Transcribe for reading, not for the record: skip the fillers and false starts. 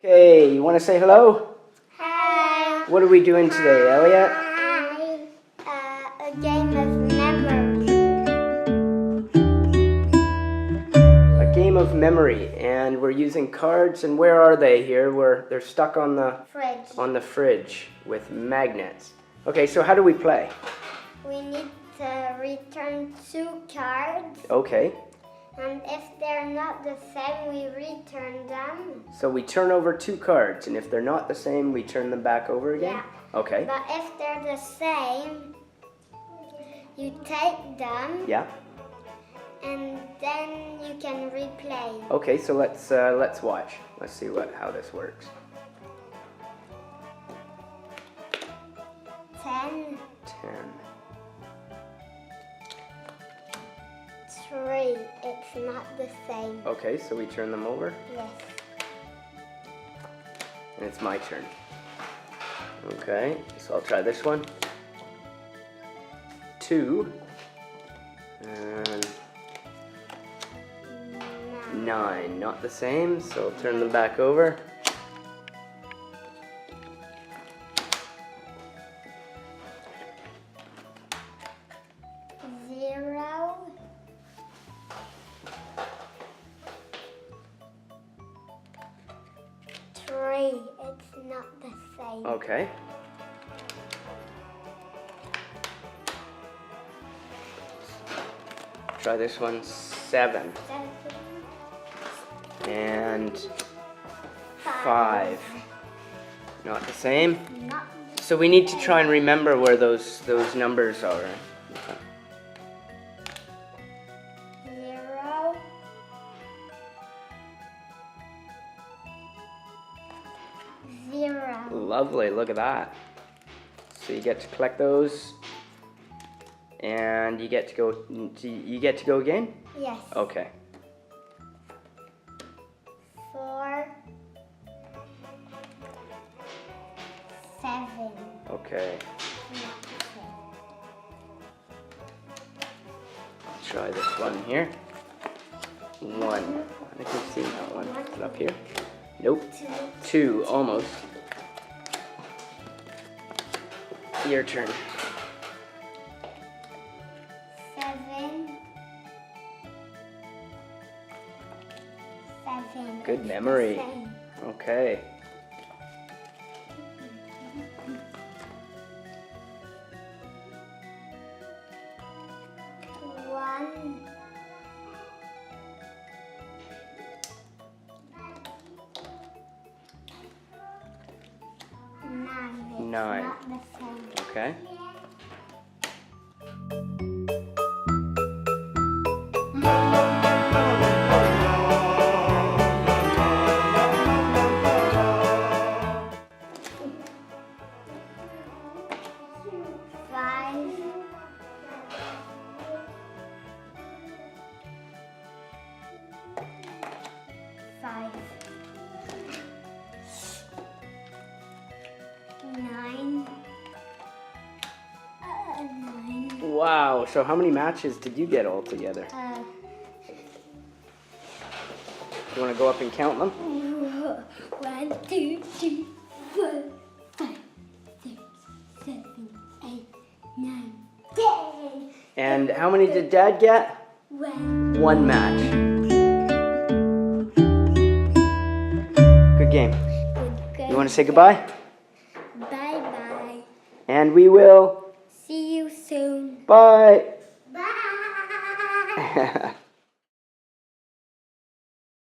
Okay, you want to say hello? Hi. What are we doing today, Elliot? A game of memory. A game of memory, and we're using cards. And where are they here? They're stuck on the Fridge. with magnets. Okay, so how do we play? We need to return 2 cards. Okay, And if they're not the same, we return them. so we turn over 2 cards, and if they're not the same, we turn them back over again? Yeah. Okay. But if they're the same, you take them. Yeah. And then you can replay. Okay, so let's watch. Let's see how this works. 10, 10. 3. It's not the same. Okay, so we turn them over, Yes. and it's my turn. Okay, so I'll try this one. 2. And 9, not the same, so I'll turn them back over. 0. 3. It's not the same. Okay. Try this one. 7. 7. And 5. Not the same. Not So we need to try and remember where those numbers are. Okay. 0. 0. Lovely, look at that. So you get to collect those, and you get to go. You get to go again. Yes. Okay. 4. 7. Okay. Not the same. Try this one here. 1. I think we've seen that one. Is it up here? Nope. 2, almost. Your turn. 7. 7. Good It's memory. the same. Okay. 1. 9. It's 9. not the same. Okay. Five. 5. 9. 9. Wow. So how many matches did you get all together? You want to go up and count them? 1, 2, 3, 4, 5, 6, 7, 8, 9, 10. And how many did Dad get? 1. 1 match. Good game. You want to say goodbye? Bye-bye. And we will. See you soon. Bye. Bye.